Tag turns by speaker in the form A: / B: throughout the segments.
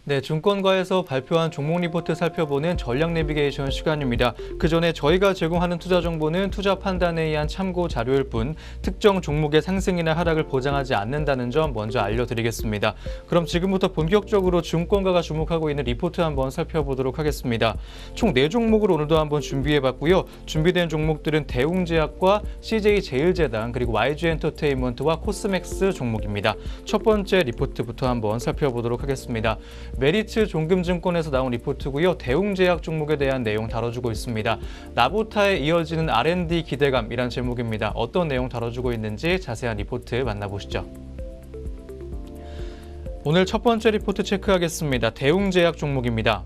A: 네, 증권가에서 발표한 종목 리포트 살펴보는 전략 내비게이션 시간입니다. 그 전에 저희가 제공하는 투자 정보는 투자 판단에 의한 참고 자료일 뿐 특정 종목의 상승이나 하락을 보장하지 않는다는 점 먼저 알려드리겠습니다. 그럼 지금부터 본격적으로 증권가가 주목하고 있는 리포트 한번 살펴보도록 하겠습니다. 총 4종목을 오늘도 한번 준비해봤고요. 준비된 종목들은 대웅제약과 CJ제일제당 그리고 YG엔터테인먼트와 코스맥스 종목입니다. 첫 번째 리포트부터 한번 살펴보도록 하겠습니다. 메리츠 종금증권에서 나온 리포트고요. 대웅제약 종목에 대한 내용 다뤄주고 있습니다. 나보타에 이어지는 R&D 기대감이란 제목입니다. 어떤 내용 다뤄주고 있는지 자세한 리포트 만나보시죠. 오늘 첫 번째 리포트 체크하겠습니다. 대웅제약 종목입니다.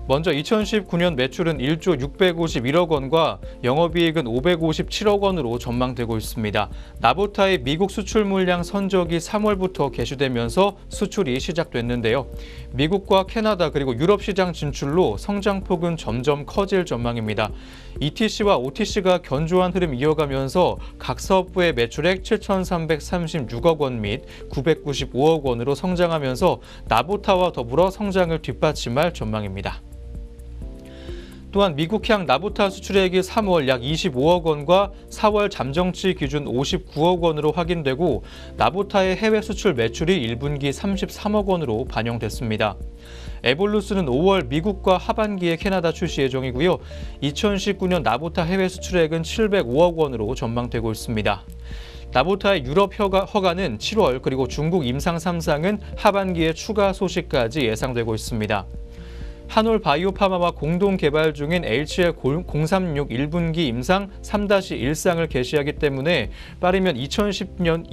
A: 먼저 2019년 매출은 1조 651억 원과 영업이익은 557억 원으로 전망되고 있습니다. 나보타의 미국 수출 물량 선적이 3월부터 개시되면서 수출이 시작됐는데요. 미국과 캐나다 그리고 유럽 시장 진출로 성장폭은 점점 커질 전망입니다. ETC와 OTC가 견조한 흐름 이어가면서 각 사업부의 매출액 7,336억 원 및 995억 원으로 성장하면서 나보타와 더불어 성장을 뒷받침할 전망입니다. 또한 미국향 나보타 수출액이 3월 약 25억 원과 4월 잠정치 기준 59억 원으로 확인되고 나보타의 해외 수출 매출이 1분기 33억 원으로 반영됐습니다. 에볼루스는 5월 미국과 하반기에 캐나다 출시 예정이고요. 2019년 나보타 해외 수출액은 705억 원으로 전망되고 있습니다. 나보타의 유럽 허가는 7월 그리고 중국 임상 3상은 하반기에 추가 소식까지 예상되고 있습니다. 한올 바이오파마와 공동 개발 중인 HL036 1분기 임상 3-1상을 개시하기 때문에 빠르면 2020년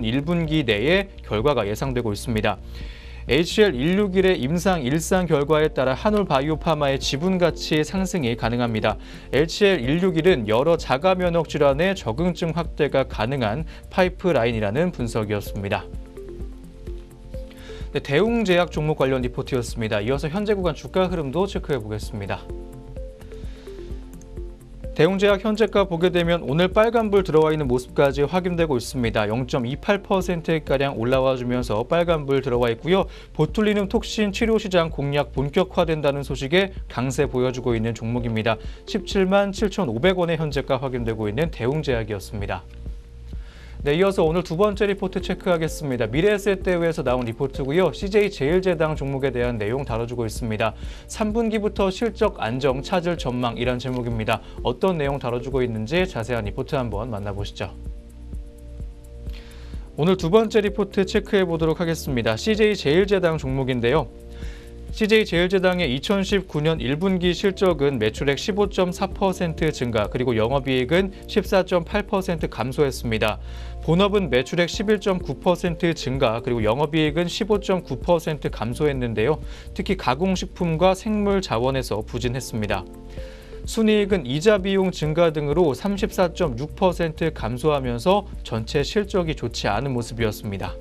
A: 1분기 내에 결과가 예상되고 있습니다. HL161의 임상 1상 결과에 따라 한올 바이오파마의 지분 가치 상승이 가능합니다. HL161은 여러 자가 면역 질환의 적응증 확대가 가능한 파이프라인이라는 분석이었습니다. 네, 대웅제약 종목 관련 리포트였습니다. 이어서 현재 구간 주가 흐름도 체크해 보겠습니다. 대웅제약 현재가 보게 되면 오늘 빨간불 들어와 있는 모습까지 확인되고 있습니다. 0.28%가량 올라와 주면서 빨간불 들어와 있고요. 보툴리눔 톡신 치료 시장 공략 본격화된다는 소식에 강세 보여주고 있는 종목입니다. 17만 7,500원의 현재가 확인되고 있는 대웅제약이었습니다. 네, 이어서 오늘 두 번째 리포트 체크하겠습니다. 미래에셋대우에서 나온 리포트고요. CJ제일제당 종목에 대한 내용 다뤄주고 있습니다. 3분기부터 실적 안정 찾을 전망이란 제목입니다. 어떤 내용 다뤄주고 있는지 자세한 리포트 한번 만나보시죠. 오늘 두 번째 리포트 체크해 보도록 하겠습니다. CJ제일제당 종목인데요. CJ제일제당의 2019년 1분기 실적은 매출액 15.4% 증가 그리고 영업이익은 14.8% 감소했습니다. 본업은 매출액 11.9% 증가 그리고 영업이익은 15.9% 감소했는데요. 특히 가공식품과 생물자원에서 부진했습니다. 순이익은 이자 비용 증가 등으로 34.6% 감소하면서 전체 실적이 좋지 않은 모습이었습니다.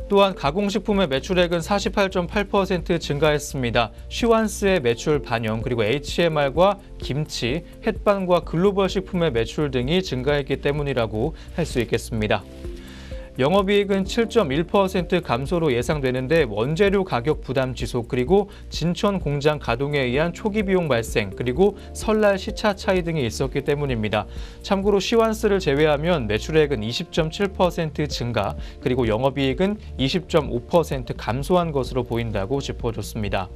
A: 또한 가공식품의 매출액은 48.8% 증가했습니다. 쉬완스의 매출 반영 그리고 HMR과 김치, 햇반과 글로벌 식품의 매출 등이 증가했기 때문이라고 할 수 있겠습니다. 영업이익은 7.1% 감소로 예상되는데 원재료 가격 부담 지속 그리고 진천 공장 가동에 의한 초기 비용 발생 그리고 설날 시차 차이 등이 있었기 때문입니다. 참고로 쉬완스를 제외하면 매출액은 20.7% 증가 그리고 영업이익은 20.5% 감소한 것으로 보인다고 짚어줬습니다.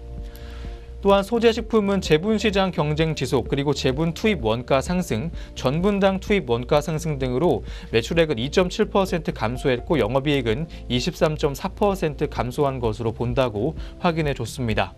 A: 또한 소재식품은 제분시장 경쟁 지속 그리고 제분 투입 원가 상승, 전분당 투입 원가 상승 등으로 매출액은 2.7% 감소했고 영업이익은 23.4% 감소한 것으로 본다고 확인해 줬습니다.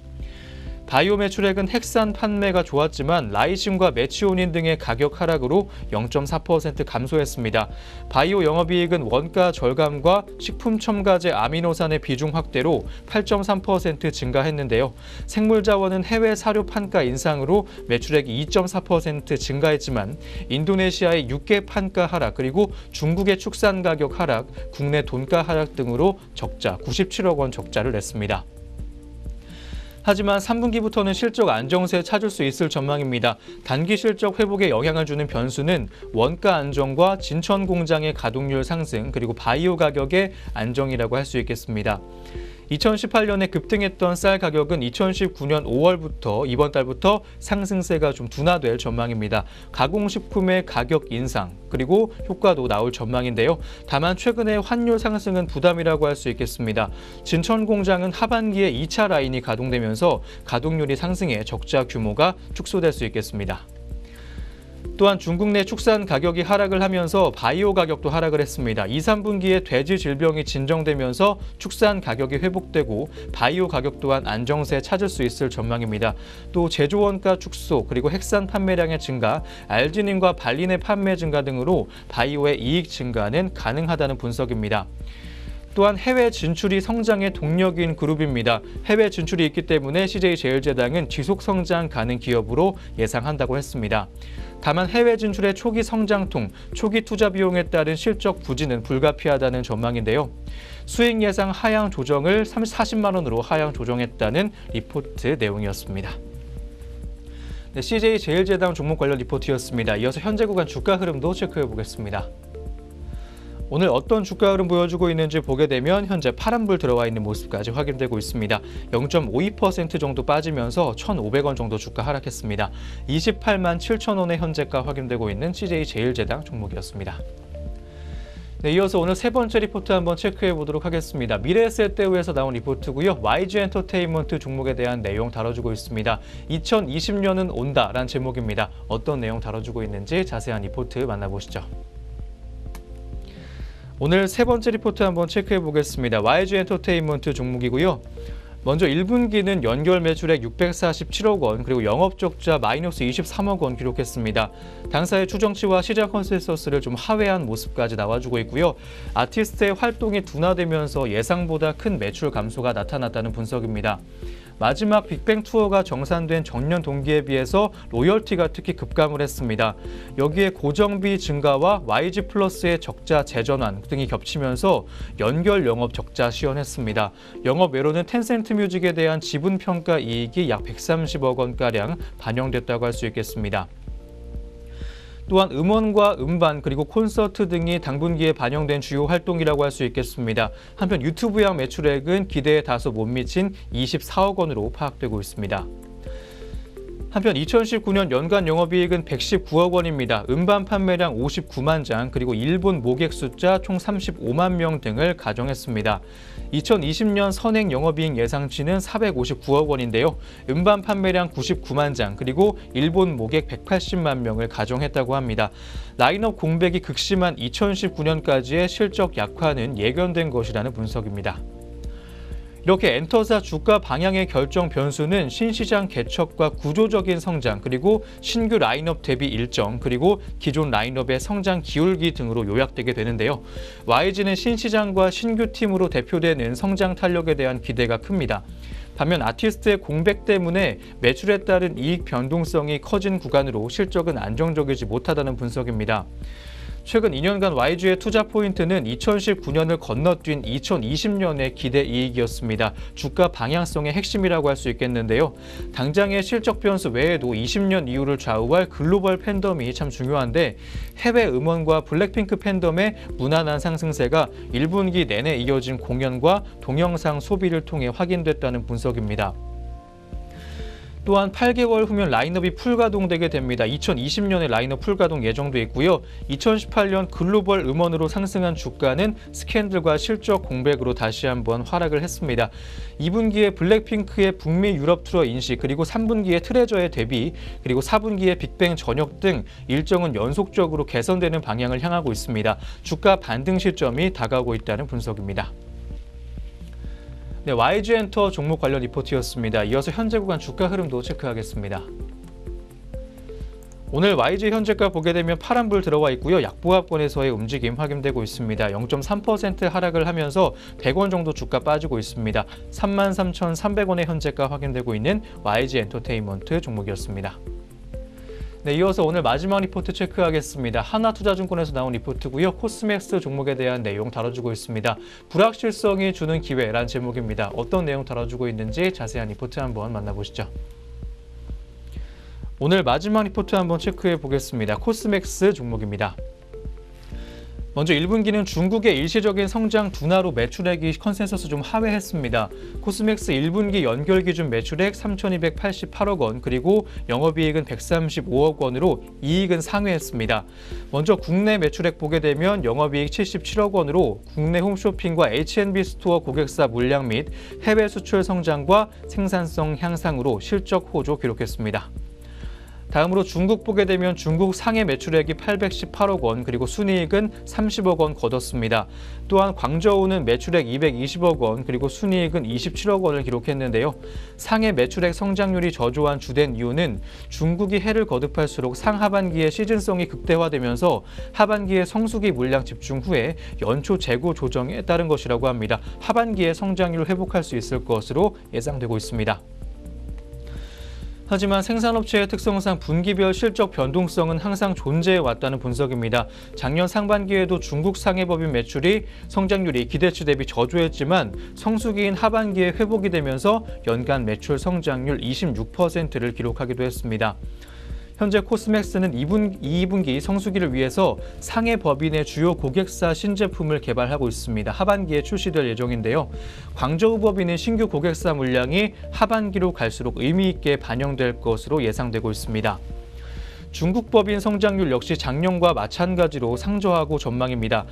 A: 바이오 매출액은 핵산 판매가 좋았지만 라이신과 메치오닌 등의 가격 하락으로 0.4% 감소했습니다. 바이오 영업이익은 원가 절감과 식품 첨가제 아미노산의 비중 확대로 8.3% 증가했는데요. 생물자원은 해외 사료 판가 인상으로 매출액이 2.4% 증가했지만 인도네시아의 육계 판가 하락 그리고 중국의 축산 가격 하락, 국내 돈가 하락 등으로 적자 97억 원 적자를 냈습니다. 하지만 3분기부터는 실적 안정세 찾을 수 있을 전망입니다. 단기 실적 회복에 영향을 주는 변수는 원가 안정과 진천 공장의 가동률 상승 그리고 바이오 가격의 안정이라고 할 수 있겠습니다. 2018년에 급등했던 쌀 가격은 2019년 5월부터 이번 달부터 상승세가 좀 둔화될 전망입니다. 가공식품의 가격 인상 그리고 효과도 나올 전망인데요. 다만 최근의 환율 상승은 부담이라고 할 수 있겠습니다. 진천 공장은 하반기에 2차 라인이 가동되면서 가동률이 상승해 적자 규모가 축소될 수 있겠습니다. 또한 중국 내 축산 가격이 하락을 하면서 바이오 가격도 하락을 했습니다. 2, 3분기에 돼지 질병이 진정되면서 축산 가격이 회복되고 바이오 가격 또한 안정세 찾을 수 있을 전망입니다. 또 제조 원가 축소 그리고 핵산 판매량의 증가, 알지닌과 발린의 판매 증가 등으로 바이오의 이익 증가는 가능하다는 분석입니다. 또한 해외 진출이 성장의 동력인 그룹입니다. 해외 진출이 있기 때문에 CJ제일제당은 지속 성장 가능 기업으로 예상한다고 했습니다. 다만 해외 진출의 초기 성장통, 초기 투자 비용에 따른 실적 부진은 불가피하다는 전망인데요. 수익 예상 하향 조정을 40만 원으로 하향 조정했다는 리포트 내용이었습니다. 네, CJ제일제당 종목 관련 리포트였습니다. 이어서 현재 구간 주가 흐름도 체크해 보겠습니다. 오늘 어떤 주가 흐름 보여주고 있는지 보게 되면 현재 파란불 들어와 있는 모습까지 확인되고 있습니다. 0.52% 정도 빠지면서 1,500원 정도 주가 하락했습니다. 28만 7천 원의 현재가 확인되고 있는 CJ제일제당 종목이었습니다. 네, 이어서 오늘 세 번째 리포트 한번 체크해 보도록 하겠습니다. 미래에셋대우에서 나온 리포트고요. YG엔터테인먼트 종목에 대한 내용 다뤄주고 있습니다. 2020년은 온다라는 제목입니다. 어떤 내용 다뤄주고 있는지 자세한 리포트 만나보시죠. 오늘 세 번째 리포트 한번 체크해 보겠습니다. YG엔터테인먼트 종목이고요. 먼저 1분기는 연결 매출액 647억 원, 그리고 영업적자 마이너스 23억 원 기록했습니다. 당사의 추정치와 시장 컨센서스를 좀 하회한 모습까지 나와주고 있고요. 아티스트의 활동이 둔화되면서 예상보다 큰 매출 감소가 나타났다는 분석입니다. 마지막 빅뱅 투어가 정산된 전년 동기에 비해서 로열티가 특히 급감을 했습니다. 여기에 고정비 증가와 YG 플러스의 적자 재전환 등이 겹치면서 연결 영업 적자 시현했습니다. 영업 외로는 텐센트 뮤직에 대한 지분 평가 이익이 약 130억 원가량 반영됐다고 할 수 있겠습니다. 또한 음원과 음반 그리고 콘서트 등이 당분기에 반영된 주요 활동이라고 할 수 있겠습니다. 한편 유튜브향 매출액은 기대에 다소 못 미친 24억 원으로 파악되고 있습니다. 한편 2019년 연간 영업이익은 119억 원입니다. 음반 판매량 59만 장, 그리고 일본 모객 숫자 총 35만 명 등을 가정했습니다. 2020년 선행 영업이익 예상치는 459억 원인데요. 음반 판매량 99만 장, 그리고 일본 모객 180만 명을 가정했다고 합니다. 라인업 공백이 극심한 2019년까지의 실적 약화는 예견된 것이라는 분석입니다. 이렇게 엔터사 주가 방향의 결정 변수는 신시장 개척과 구조적인 성장, 그리고 신규 라인업 대비 일정, 그리고 기존 라인업의 성장 기울기 등으로 요약되게 되는데요. YG는 신시장과 신규 팀으로 대표되는 성장 탄력에 대한 기대가 큽니다. 반면 아티스트의 공백 때문에 매출에 따른 이익 변동성이 커진 구간으로 실적은 안정적이지 못하다는 분석입니다. 최근 2년간 YG의 투자 포인트는 2019년을 건너뛴 2020년의 기대 이익이었습니다. 주가 방향성의 핵심이라고 할 수 있겠는데요. 당장의 실적 변수 외에도 20년 이후를 좌우할 글로벌 팬덤이 참 중요한데, 해외 음원과 블랙핑크 팬덤의 무난한 상승세가 1분기 내내 이어진 공연과 동영상 소비를 통해 확인됐다는 분석입니다. 또한 8개월 후면 라인업이 풀가동되게 됩니다. 2020년에 라인업 풀가동 예정돼 있고요. 2018년 글로벌 음원으로 상승한 주가는 스캔들과 실적 공백으로 다시 한번 하락을 했습니다. 2분기에 블랙핑크의 북미 유럽 투어 인식, 그리고 3분기에 트레저의 데뷔, 그리고 4분기에 빅뱅 전역 등 일정은 연속적으로 개선되는 방향을 향하고 있습니다. 주가 반등 시점이 다가오고 있다는 분석입니다. 네, YG엔터 종목 관련 리포트였습니다. 이어서 현재 구간 주가 흐름도 체크하겠습니다. 오늘 YG 현재가 보게 되면 파란불 들어와 있고요. 약보합권에서의 움직임 확인되고 있습니다. 0.3% 하락을 하면서 100원 정도 주가 빠지고 있습니다. 33,300원의 현재가 확인되고 있는 YG엔터테인먼트 종목이었습니다. 네, 이어서 오늘 마지막 리포트 체크하겠습니다. 하나투자증권에서 나온 리포트고요. 코스맥스 종목에 대한 내용 다뤄주고 있습니다. 불확실성이 주는 기회란 제목입니다. 어떤 내용 다뤄주고 있는지 자세한 리포트 한번 만나보시죠. 오늘 마지막 리포트 한번 체크해 보겠습니다. 코스맥스 종목입니다. 먼저 1분기는 중국의 일시적인 성장 둔화로 매출액이 컨센서스 좀 하회했습니다. 코스맥스 1분기 연결 기준 매출액 3,288억 원, 그리고 영업이익은 135억 원으로 이익은 상회했습니다. 먼저 국내 매출액 보게 되면 영업이익 77억 원으로 국내 홈쇼핑과 H&B 스토어 고객사 물량 및 해외 수출 성장과 생산성 향상으로 실적 호조 기록했습니다. 다음으로 중국 보게 되면 중국 상해 매출액이 818억 원, 그리고 순이익은 30억 원 거뒀습니다. 또한 광저우는 매출액 220억 원, 그리고 순이익은 27억 원을 기록했는데요. 상해 매출액 성장률이 저조한 주된 이유는 중국이 해를 거듭할수록 상하반기에 시즌성이 극대화되면서 하반기에 성수기 물량 집중 후에 연초 재고 조정에 따른 것이라고 합니다. 하반기에 성장률을 회복할 수 있을 것으로 예상되고 있습니다. 하지만 생산업체의 특성상 분기별 실적 변동성은 항상 존재해 왔다는 분석입니다. 작년 상반기에도 중국 상해법인 매출이 성장률이 기대치 대비 저조했지만 성수기인 하반기에 회복이 되면서 연간 매출 성장률 26%를 기록하기도 했습니다. 현재 코스맥스는 2분기 성수기를 위해서 상해 법인의 주요 고객사 신제품을 개발하고 있습니다. 하반기에 출시될 예정인데요. 광저우 법인의 신규 고객사 물량이 하반기로 갈수록 의미 있게 반영될 것으로 예상되고 있습니다. 중국 법인 성장률 역시 작년과 마찬가지로 상저하고 전망입니다.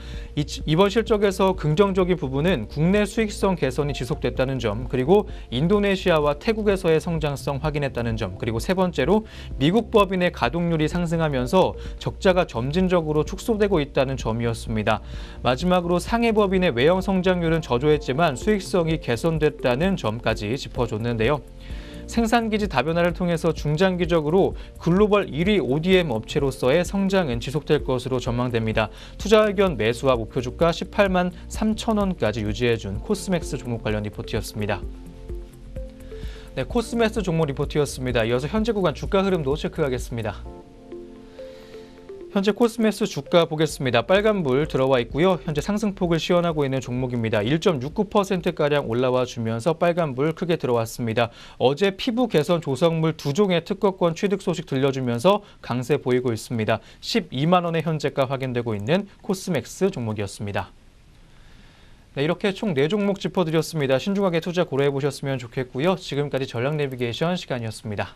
A: 이번 실적에서 긍정적인 부분은 국내 수익성 개선이 지속됐다는 점, 그리고 인도네시아와 태국에서의 성장성 확인했다는 점, 그리고 세 번째로 미국 법인의 가동률이 상승하면서 적자가 점진적으로 축소되고 있다는 점이었습니다. 마지막으로 상해 법인의 외형 성장률은 저조했지만 수익성이 개선됐다는 점까지 짚어줬는데요. 생산기지 다변화를 통해서 중장기적으로 글로벌 1위 ODM 업체로서의 성장은 지속될 것으로 전망됩니다. 투자 의견 매수와 목표 주가 18만 3천 원까지 유지해준 코스맥스 종목 관련 리포트였습니다. 네, 코스맥스 종목 리포트였습니다. 이어서 현재 구간 주가 흐름도 체크하겠습니다. 현재 코스맥스 주가 보겠습니다. 빨간불 들어와 있고요. 현재 상승폭을 시현하고 있는 종목입니다. 1.69%가량 올라와 주면서 빨간불 크게 들어왔습니다. 어제 피부 개선 조성물 2종의 특허권 취득 소식 들려주면서 강세 보이고 있습니다. 12만 원의 현재가 확인되고 있는 코스맥스 종목이었습니다. 네, 이렇게 총 4종목 짚어드렸습니다. 신중하게 투자 고려해 보셨으면 좋겠고요. 지금까지 전략 내비게이션 시간이었습니다.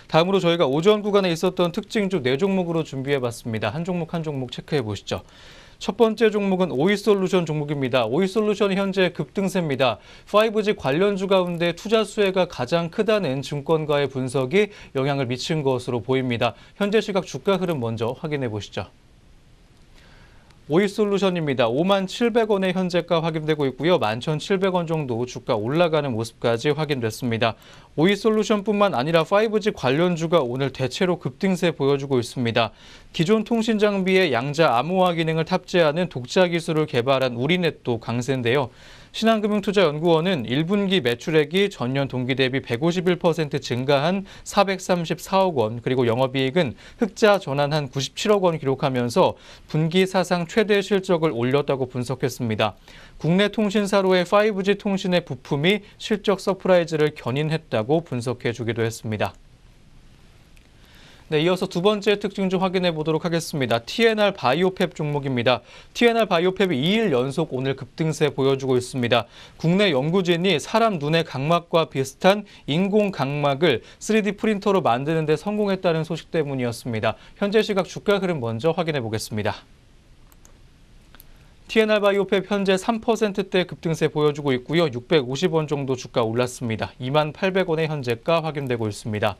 A: 다음으로 저희가 오전 구간에 있었던 특징주 4종목으로 준비해봤습니다. 한 종목 한 종목 체크해 보시죠. 첫 번째 종목은 오이솔루션 종목입니다. 오이솔루션이 현재 급등세입니다. 5G 관련주 가운데 투자 수혜가 가장 크다는 증권가의 분석이 영향을 미친 것으로 보입니다. 현재 시각 주가 흐름 먼저 확인해 보시죠. 오이솔루션입니다. 5만 700원의 현재가 확인되고 있고요. 11,700원 정도 주가 올라가는 모습까지 확인됐습니다. 오이솔루션뿐만 아니라 5G 관련주가 오늘 대체로 급등세 보여주고 있습니다. 기존 통신 장비에 양자 암호화 기능을 탑재하는 독자 기술을 개발한 우리넷도 강세인데요. 신한금융투자연구원은 1분기 매출액이 전년 동기 대비 151% 증가한 434억 원, 그리고 영업이익은 흑자 전환한 97억 원 기록하면서 분기 사상 최대 실적을 올렸다고 분석했습니다. 국내 통신사로의 5G 통신의 부품이 실적 서프라이즈를 견인했다고 분석해주기도 했습니다. 네, 이어서 두 번째 특징 좀 확인해 보도록 하겠습니다. TNR 바이오팹 종목입니다. TNR 바이오팹이 2일 연속 오늘 급등세 보여주고 있습니다. 국내 연구진이 사람 눈의 각막과 비슷한 인공 각막을 3D 프린터로 만드는 데 성공했다는 소식 때문이었습니다. 현재 시각 주가 흐름 먼저 확인해 보겠습니다. TNR 바이오팹 현재 3%대 급등세 보여주고 있고요. 650원 정도 주가 올랐습니다. 2만 800원의 현재가 확인되고 있습니다.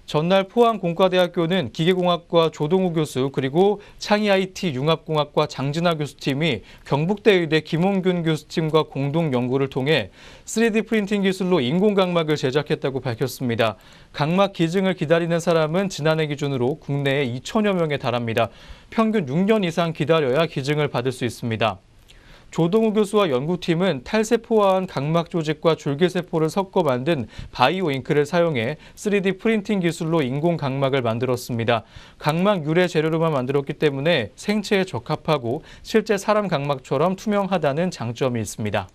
A: 전날 포항공과대학교는 기계공학과 조동우 교수, 그리고 창의-IT 융합공학과 장진아 교수팀이 경북대의대 김홍균 교수팀과 공동 연구를 통해 3D 프린팅 기술로 인공각막을 제작했다고 밝혔습니다. 각막 기증을 기다리는 사람은 지난해 기준으로 국내에 2천여 명에 달합니다. 평균 6년 이상 기다려야 기증을 받을 수 있습니다. 조동우 교수와 연구팀은 탈세포화한 각막 조직과 줄기세포를 섞어 만든 바이오 잉크를 사용해 3D 프린팅 기술로 인공 각막을 만들었습니다. 각막 유래 재료로만 만들었기 때문에 생체에 적합하고 실제 사람 각막처럼 투명하다는 장점이 있습니다.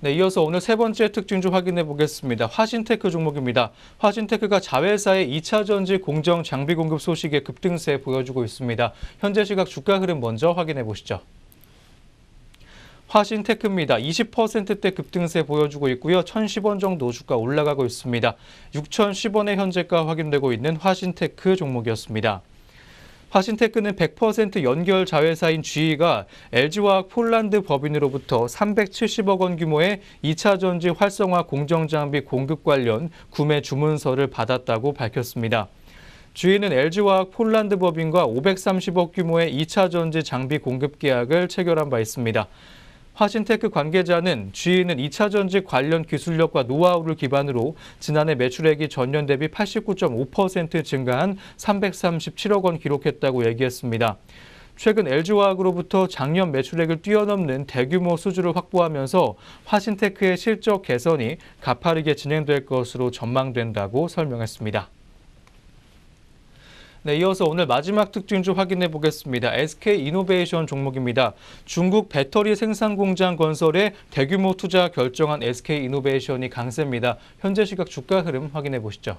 A: 네, 이어서 오늘 세 번째 특징주 확인해 보겠습니다. 화신테크 종목입니다. 화신테크가 자회사의 2차 전지 공정 장비 공급 소식에 급등세 보여주고 있습니다. 현재 시각 주가 흐름 먼저 확인해 보시죠. 화신테크입니다. 20%대 급등세 보여주고 있고요. 1,010원 정도 주가 올라가고 있습니다. 6,010원의 현재가 확인되고 있는 화신테크 종목이었습니다. 화신테크는 100% 연결 자회사인 GE가 LG화학 폴란드 법인으로부터 370억 원 규모의 2차 전지 활성화 공정장비 공급 관련 구매 주문서를 받았다고 밝혔습니다. GE는 LG화학 폴란드 법인과 530억 규모의 2차 전지 장비 공급 계약을 체결한 바 있습니다. 화신테크 관계자는 GE는 2차 전지 관련 기술력과 노하우를 기반으로 지난해 매출액이 전년 대비 89.5% 증가한 337억 원 기록했다고 얘기했습니다. 최근 LG화학으로부터 작년 매출액을 뛰어넘는 대규모 수주를 확보하면서 화신테크의 실적 개선이 가파르게 진행될 것으로 전망된다고 설명했습니다. 네, 이어서 오늘 마지막 특징주 확인해 보겠습니다. SK이노베이션 종목입니다. 중국 배터리 생산 공장 건설에 대규모 투자 결정한 SK이노베이션이 강세입니다. 현재 시각 주가 흐름 확인해 보시죠.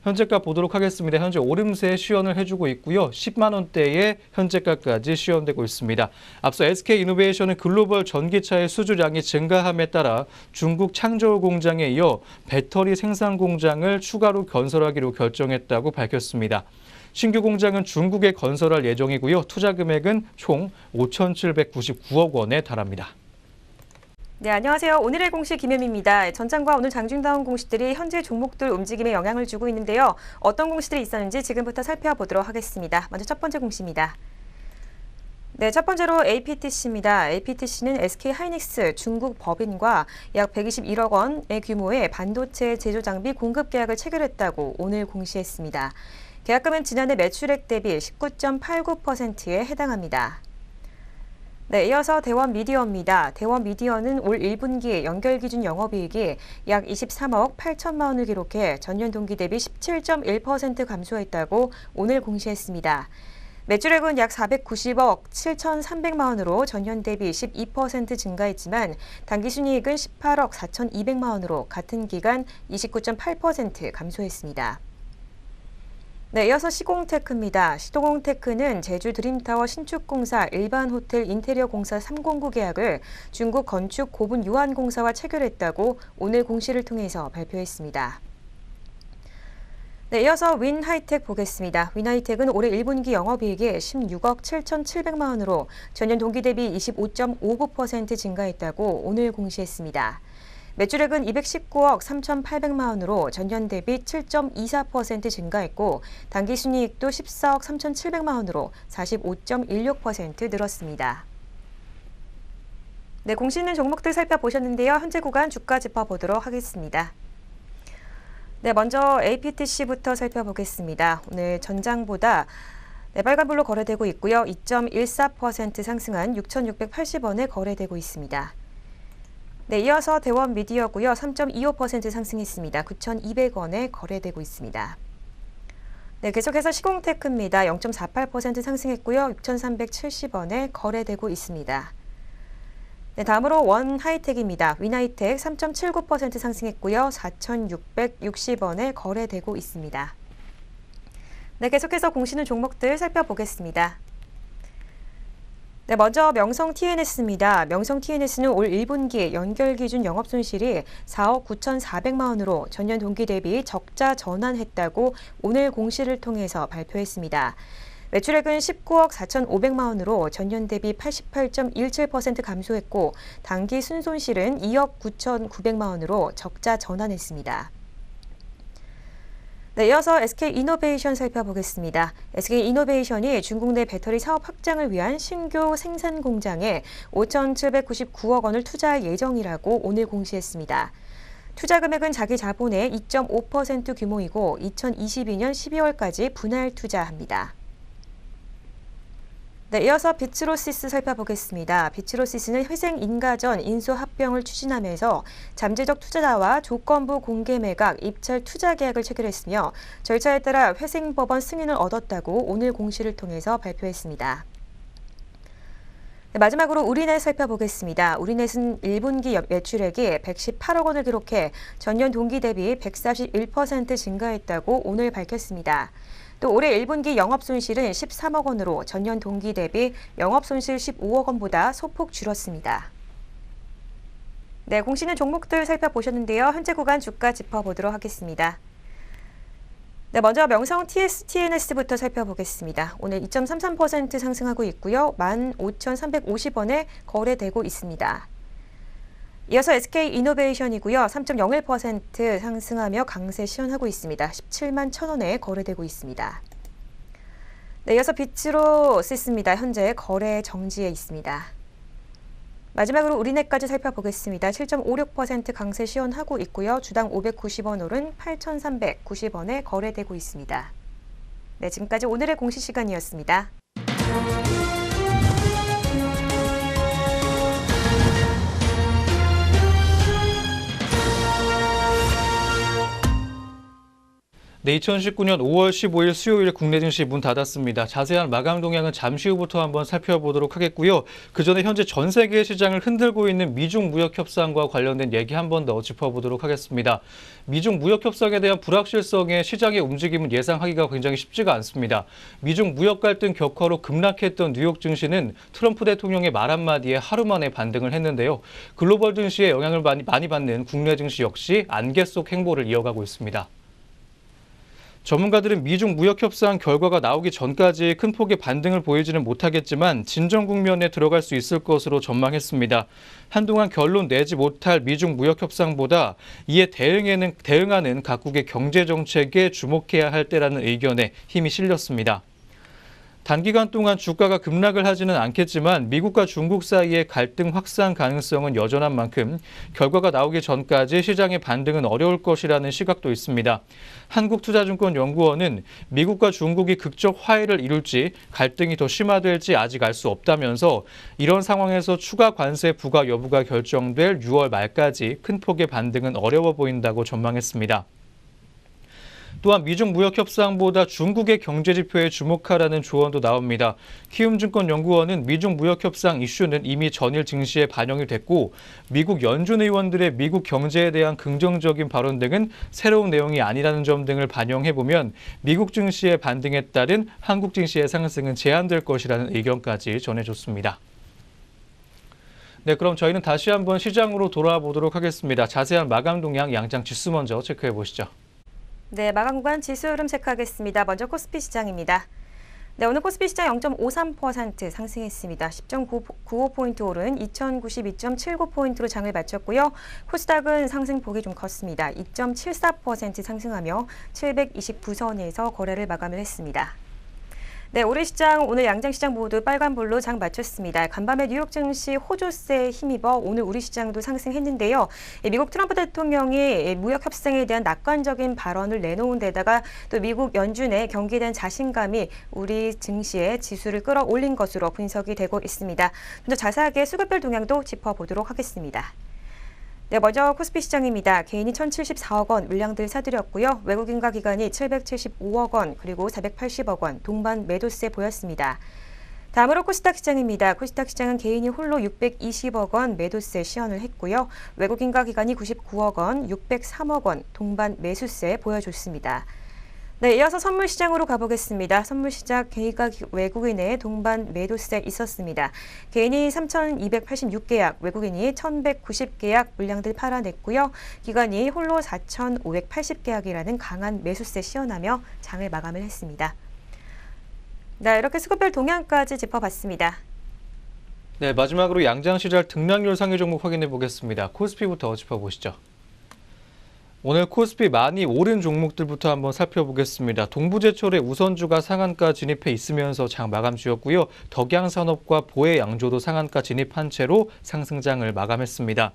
A: 현재가 보도록 하겠습니다. 현재 오름세 시연을 해주고 있고요. 10만 원대의 현재가까지 시연되고 있습니다. 앞서 SK이노베이션은 글로벌 전기차의 수주량이 증가함에 따라 중국 창저우 공장에 이어 배터리 생산 공장을 추가로 건설하기로 결정했다고 밝혔습니다. 신규 공장은 중국에 건설할 예정이고요. 투자 금액은 총 5,799억 원에 달합니다.
B: 네, 안녕하세요. 오늘의 공시 김혜미입니다. 전장과 오늘 장중다운 공시들이 현재 종목들 움직임에 영향을 주고 있는데요. 어떤 공시들이 있었는지 지금부터 살펴보도록 하겠습니다. 먼저 첫 번째 공시입니다. 네, 첫 번째로 APTC입니다. APTC는 SK하이닉스 중국 법인과 약 121억 원의 규모의 반도체 제조 장비 공급 계약을 체결했다고 오늘 공시했습니다. 계약금은 지난해 매출액 대비 19.89%에 해당합니다. 네, 이어서 대원미디어입니다. 대원미디어는 올 1분기 연결 기준 영업이익이 약 23억 8천만 원을 기록해 전년 동기 대비 17.1% 감소했다고 오늘 공시했습니다. 매출액은 약 490억 7,300만 원으로 전년 대비 12% 증가했지만 당기순이익은 18억 4,200만 원으로 같은 기간 29.8% 감소했습니다. 네, 이어서 시공테크입니다. 시공테크는 제주 드림타워 신축공사 일반 호텔 인테리어 공사 309 계약을 중국 건축 고분 유한공사와 체결했다고 오늘 공시를 통해서 발표했습니다. 네, 이어서 윈하이텍 보겠습니다. 윈하이텍은 올해 1분기 영업이익이 16억 7,700만 원으로 전년 동기 대비 25.59% 증가했다고 오늘 공시했습니다. 매출액은 219억 3,800만 원으로 전년 대비 7.24% 증가했고 당기순이익도 14억 3,700만 원으로 45.16% 늘었습니다. 네, 공시 있는 종목들 살펴보셨는데요. 현재 구간 주가 짚어보도록 하겠습니다. 네, 먼저 APTC부터 살펴보겠습니다. 오늘 전장보다 빨간불로 거래되고 있고요. 2.14% 상승한 6,680원에 거래되고 있습니다. 네, 이어서 대원미디어고요. 3.25% 상승했습니다. 9,200원에 거래되고 있습니다. 네, 계속해서 시공테크입니다. 0.48% 상승했고요. 6,370원에 거래되고 있습니다. 네, 다음으로 원하이텍입니다. 윈하이텍 3.79% 상승했고요. 4,660원에 거래되고 있습니다. 네, 계속해서 공시는 종목들 살펴보겠습니다. 네, 먼저 명성 TNS입니다. 명성 TNS는 올 1분기 연결 기준 영업 손실이 4억 9,400만 원으로 전년 동기 대비 적자 전환했다고 오늘 공시를 통해서 발표했습니다. 매출액은 19억 4,500만 원으로 전년 대비 88.17% 감소했고 당기 순손실은 2억 9,900만 원으로 적자 전환했습니다. 네, 이어서 SK이노베이션 살펴보겠습니다. SK이노베이션이 중국 내 배터리 사업 확장을 위한 신규 생산 공장에 5,799억 원을 투자할 예정이라고 오늘 공시했습니다. 투자 금액은 자기 자본의 2.5% 규모이고 2022년 12월까지 분할 투자합니다. 네, 이어서 비츠로시스 살펴보겠습니다. 비츠로시스는 회생인가전 인수합병을 추진하면서 잠재적 투자자와 조건부 공개 매각, 입찰 투자 계약을 체결했으며 절차에 따라 회생법원 승인을 얻었다고 오늘 공시를 통해서 발표했습니다. 네, 마지막으로 우리넷 살펴보겠습니다. 우리넷은 1분기 매출액이 118억 원을 기록해 전년 동기 대비 141% 증가했다고 오늘 밝혔습니다. 또 올해 1분기 영업손실은 13억 원으로 전년 동기 대비 영업손실 15억 원보다 소폭 줄었습니다. 네, 공시는 종목들 살펴보셨는데요. 현재 구간 주가 짚어보도록 하겠습니다. 네, 먼저 명성 TNS부터 살펴보겠습니다. 오늘 2.33% 상승하고 있고요. 15,350원에 거래되고 있습니다. 이어서 SK이노베이션이고요. 3.01% 상승하며 강세 시현하고 있습니다. 17만 1,000원에 거래되고 있습니다. 네, 이어서 비츠로시스입니다. 현재 거래 정지에 있습니다. 마지막으로 우리넷까지 살펴보겠습니다. 7.56% 강세 시현하고 있고요. 주당 590원 오른 8,390원에 거래되고 있습니다. 네, 지금까지 오늘의 공시 시간이었습니다.
A: 네, 2019년 5월 15일 수요일 국내 증시 문 닫았습니다. 자세한 마감 동향은 잠시 후부터 한번 살펴보도록 하겠고요. 그 전에 현재 전 세계 시장을 흔들고 있는 미중 무역 협상과 관련된 얘기 한 번 더 짚어보도록 하겠습니다. 미중 무역 협상에 대한 불확실성에 시장의 움직임은 예상하기가 굉장히 쉽지가 않습니다. 미중 무역 갈등 격화로 급락했던 뉴욕 증시는 트럼프 대통령의 말 한마디에 하루 만에 반등을 했는데요. 글로벌 증시에 영향을 많이 받는 국내 증시 역시 안개 속 행보를 이어가고 있습니다. 전문가들은 미중 무역 협상 결과가 나오기 전까지 큰 폭의 반등을 보이지는 못하겠지만 진정 국면에 들어갈 수 있을 것으로 전망했습니다. 한동안 결론 내지 못할 미중 무역 협상보다 이에 대응하는 각국의 경제 정책에 주목해야 할 때라는 의견에 힘이 실렸습니다. 단기간 동안 주가가 급락을 하지는 않겠지만 미국과 중국 사이의 갈등 확산 가능성은 여전한 만큼 결과가 나오기 전까지 시장의 반등은 어려울 것이라는 시각도 있습니다. 한국투자증권연구원은 미국과 중국이 극적 화해를 이룰지 갈등이 더 심화될지 아직 알 수 없다면서 이런 상황에서 추가 관세 부과 여부가 결정될 6월 말까지 큰 폭의 반등은 어려워 보인다고 전망했습니다. 또한 미중 무역 협상보다 중국의 경제 지표에 주목하라는 조언도 나옵니다. 키움증권연구원은 미중 무역 협상 이슈는 이미 전일 증시에 반영이 됐고 미국 연준 의원들의 미국 경제에 대한 긍정적인 발언 등은 새로운 내용이 아니라는 점 등을 반영해보면 미국 증시의 반등에 따른 한국 증시의 상승은 제한될 것이라는 의견까지 전해줬습니다. 네, 그럼 저희는 다시 한번 시장으로 돌아와 보도록 하겠습니다. 자세한 마감 동향 양장 지수 먼저 체크해 보시죠.
B: 네, 마감 구간 지수 흐름 체크하겠습니다. 먼저 코스피 시장입니다. 네, 오늘 코스피 시장 0.53% 상승했습니다. 10.95포인트 오른 2092.79포인트로 장을 마쳤고요. 코스닥은 상승폭이 좀 컸습니다. 2.74% 상승하며 729선에서 거래를 마감을 했습니다. 네, 올해 시장, 오늘 양장시장 모두 빨간불로 장 마쳤습니다. 간밤에 뉴욕 증시 호조세에 힘입어 오늘 우리 시장도 상승했는데요. 미국 트럼프 대통령이 무역 협상에 대한 낙관적인 발언을 내놓은 데다가 또 미국 연준의 경기에 대한 자신감이 우리 증시의 지수를 끌어올린 것으로 분석이 되고 있습니다. 좀 더 자세하게 수급별 동향도 짚어보도록 하겠습니다. 네, 먼저 코스피 시장입니다. 개인이 1,074억 원 물량들 사들였고요. 외국인과 기관이 775억 원 그리고 480억 원 동반 매도세 보였습니다. 다음으로 코스닥 시장입니다. 코스닥 시장은 개인이 홀로 620억 원 매도세 시현을 했고요. 외국인과 기관이 99억 원, 603억 원 동반 매수세 보여줬습니다. 네, 이어서 선물 시장으로 가보겠습니다. 선물 시장 개인과 외국인의 동반 매도세 있었습니다. 개인이 3,286계약, 외국인이 1,190계약 물량들 팔아냈고요. 기관이 홀로 4,580계약이라는 강한 매수세 시현하며 장을 마감을 했습니다. 네, 이렇게 수급별 동향까지 짚어봤습니다.
A: 네, 마지막으로 양장시장 등락률 상위 종목 확인해 보겠습니다. 코스피부터 짚어보시죠. 오늘 코스피 많이 오른 종목들부터 한번 살펴보겠습니다. 동부제철의 우선주가 상한가 진입해 있으면서 장 마감 주였고요. 덕양산업과 보혜양조도 상한가 진입한 채로 상승장을 마감했습니다.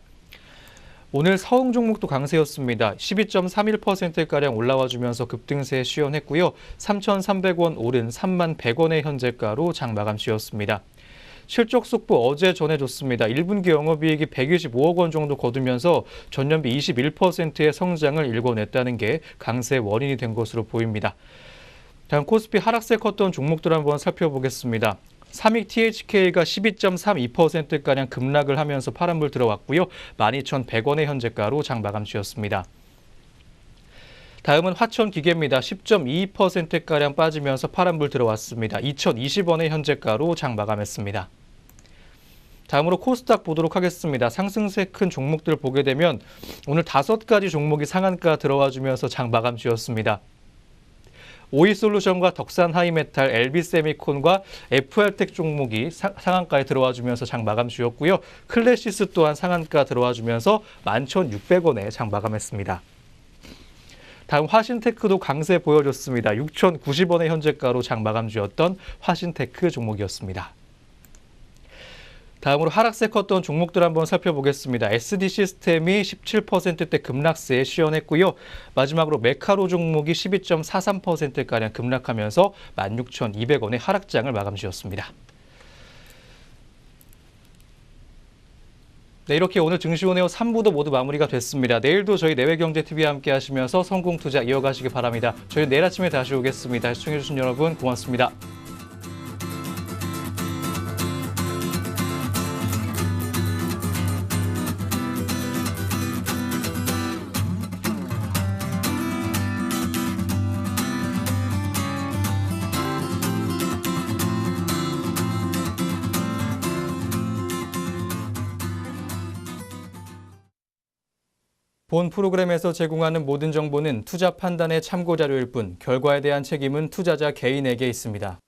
A: 오늘 서흥 종목도 강세였습니다. 12.31%가량 올라와주면서 급등세에 시연했고요. 3,300원 오른 31,100원의 현재가로 장 마감 지었습니다. 실적 속보 어제 전해줬습니다. 1분기 영업이익이 125억 원 정도 거두면서 전년비 21%의 성장을 일궈냈다는 게 강세의 원인이 된 것으로 보입니다. 다음 코스피 하락세 컸던 종목들 한번 살펴보겠습니다. 삼익 THK가 12.32%가량 급락을 하면서 파란불 들어왔고요. 12,100원의 현재가로 장 마감 지었습니다. 다음은 화천기계입니다. 10.22%가량 빠지면서 파란불 들어왔습니다. 2,020원의 현재가로 장 마감했습니다. 다음으로 코스닥 보도록 하겠습니다. 상승세 큰 종목들 보게 되면 오늘 5가지 종목이 상한가 들어와주면서 장 마감 지었습니다. 오이솔루션과 덕산하이메탈, LB세미콘과 FR텍 종목이 상한가에 들어와주면서 장 마감 지었고요. 클래시스 또한 상한가 들어와주면서 11,600원에 장 마감했습니다. 다음 화신테크도 강세 보여줬습니다. 6,090원의 현재가로 장 마감 지었던 화신테크 종목이었습니다. 다음으로 하락세 컸던 종목들 한번 살펴보겠습니다. SD 시스템이 17%대 급락세에 시연했고요. 마지막으로 메카로 종목이 12.43%가량 급락하면서 16,200원의 하락장을 마감 지었습니다. 네, 이렇게 오늘 증시온에어 3부도 모두 마무리가 됐습니다. 내일도 저희 내외경제TV와 함께 하시면서 성공투자 이어가시기 바랍니다. 저희는 내일 아침에 다시 오겠습니다. 시청해주신 여러분 고맙습니다. 본 프로그램에서 제공하는 모든 정보는 투자 판단의 참고 자료일 뿐 결과에 대한 책임은 투자자 개인에게 있습니다.